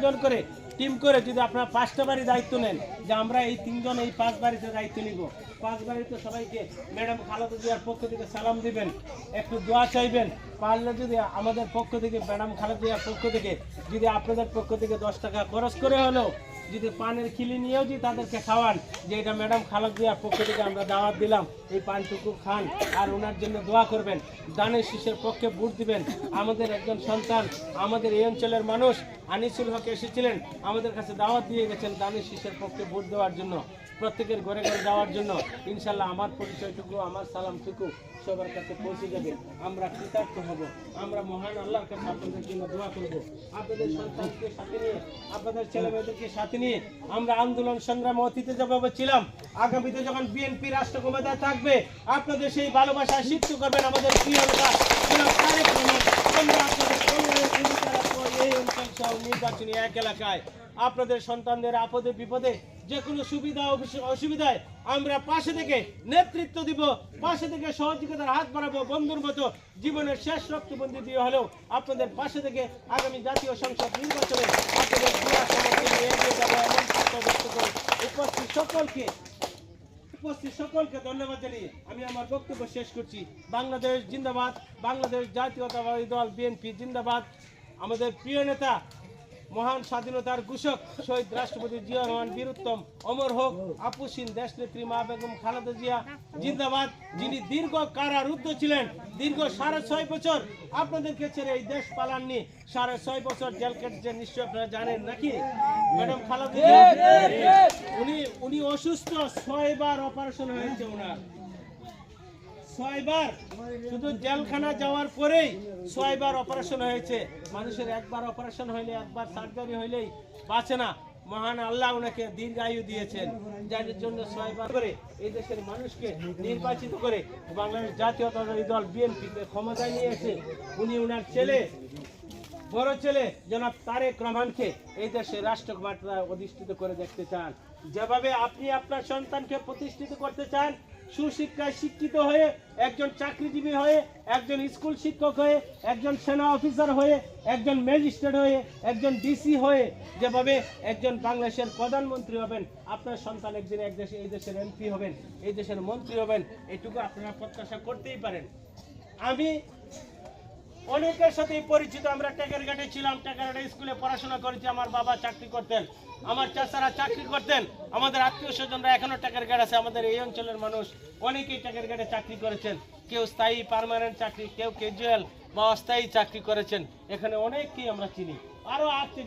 জন করে টিম করে যদি আপনারা 5টা বাড়ি দায়িত্ব নেন যে আমরা এই 3 জন এই 5 বাড়িতে দায়িত্ব নিব, 5 বাড়িতে সবাইকে ম্যাডাম খালেদা জিয়ার পক্ষ থেকে সালাম দিবেন, একটু দোয়া চাইবেন, পারলে যদি আমাদের পক্ষ থেকে ম্যাডাম খালেদা জিয়ার পক্ষ থেকে যদি আপনাদের পক্ষ থেকে 10 টাকা খরচ করে হলেও যদি পানের খিলি নিয়েও যদি তাদেরকে খাওয়ান যে এটা ম্যাডাম খালেদা জিয়ার পক্ষ থেকে আমরা দাওয়াত দিলাম, এই পানটুকু খান আর ওনার জন্য দোয়া করবেন, দানের শীষের পক্ষে ভোট দিবেন। আমাদের একজন সন্তান আমাদের এই অঞ্চলের মানুষ আনিসুল হক এসেছিলেন, আমাদের কাছে দাওয়াত দিয়ে গেছেন দানের শীষের পক্ষে ভোট দেওয়ার জন্য, প্রত্যেকের ঘরে ঘরে যাওয়ার জন্য। ইনশাল্লাহ আমার পরিচয়টুকু আমার সালামটুকু সবার কাছে পৌঁছে যাবে, আমরা কৃতার্থ হব, আমরা মহান আল্লাহর কাছে আপনাদের জন্য দোয়া করব। আপনাদের সন্তানকে সাথে নিয়ে আপনাদের ছেলে মেয়েদেরকে সাথে নিয়ে আমরা আন্দোলন সংগ্রামে অতীতে যেভাবে ছিলাম, আগামীতে যখন বিএনপি রাষ্ট্র ক্ষমতায় থাকবে আপনাদের সেই ভালোবাসা সিদ্ধ করবেন আমাদের প্রিয় নেতা তারেক রহমান। আমরা আপনাদের এই অঞ্চল সহ নির্বাচনী এক এলাকায় আপনাদের সন্তানদের আপদে বিপদে যে কোনো সুবিধা অসুবিধায় আমরা পাশে থেকে নেতৃত্ব দিব, পাশে থেকে সহযোগিতার হাত বাড়াবো, বন্ধুর মতো জীবনের শেষ রক্তবন্দি দিয়ে হলেও আপনাদের পাশে থেকে আগামী জাতীয় সংসদ নির্বাচনে আপনাদের দোয়া সমর্থন এগিয়ে যাবো এমন ব্যক্ত করে উপস্থিত সকলকে ধন্যবাদ জানিয়ে আমি আমার বক্তব্য শেষ করছি। বাংলাদেশ জিন্দাবাদ, বাংলাদেশ জাতীয়তাবাদী দল বিএনপি জিন্দাবাদ। আমাদের প্রিয় নেতা মহান স্বাধীনতার ঘোষক শহীদ রাষ্ট্রপতি জিয়া রহমান বীরুত্তম অমর হোক, আপুসীন দেশ নেত্রী মা বেগম খালেদা জিয়া জিন্দাবাদ, যিনি দীর্ঘ কারারুদ্ধ ছিলেন, দীর্ঘ 6.5 বছর আপনাদেরকে ছেড়ে এই দেশ পালাননি, 6.5 বছর জেল কেটেছেন, নিশ্চয় আপনারা জানেন নাকি ম্যাডাম খালেদা জিয়া? উনি অসুস্থ, 6 বার অপারেশন হয়েছে ওনার, 6 বার, শুধু জেলখানা যাওয়ার পরেই 6 বার অপারেশন হয়েছে। মানুষের একবার অপারেশন হইলে, একবার সার্জারি হইলেই বাঁচে না, মহান আল্লাহ ওনাকে দীর্ঘায়ু দিয়েছেন, যার জন্য 6 বার করে এই দেশের মানুষকে নির্বাচিত করে বাংলাদেশ জাতীয়তাবাদী দল বিএনপিকে ক্ষমতায় নিয়ে এসে উনি ওনার ছেলে, বড় ছেলে জনাব তারেক রহমানকে এই দেশে রাষ্ট্রক্ষমতায় অধিষ্ঠিত করে দেখতে চান। যেভাবে আপনি আপনার সন্তানকে প্রতিষ্ঠিত করতে চান, সুশিক্ষায় শিক্ষিত হয়ে, একজন চাকরিজীবী হয়ে, একজন স্কুল শিক্ষক হয়ে, একজন সেনা অফিসার হয়ে, একজন ম্যাজিস্ট্রেট হয়ে, একজন ডিসি হয়ে, যেভাবে একজন বাংলাদেশের প্রধানমন্ত্রী হবেন, আপনার সন্তান একদিন এই দেশের এমপি হবেন, এই দেশের মন্ত্রী হবেন, এটুকু আপনারা প্রত্যাশা করতেই পারেন। আমি অনেকের সাথেই পরিচিত, আমরা টেকারঘাটে ছিলাম, টেকারঘাটে স্কুলে পড়াশোনা করেছি, আমার বাবা চাকরি করতেন, আমার চাচারা চাকরি করতেন, আমাদের আত্মীয় স্বজনরা এখনো টেকারঘাট আছে, আমাদের এই অঞ্চলের মানুষ অনেকেই টেকারঘাটে চাকরি করেছেন, কেউ স্থায়ী পার্মানেন্ট চাকরি, কেউ ক্যাজুয়াল বা অস্থায়ী চাকরি করেছেন, এখানে অনেককেই আমরা চিনি, আরো আসছে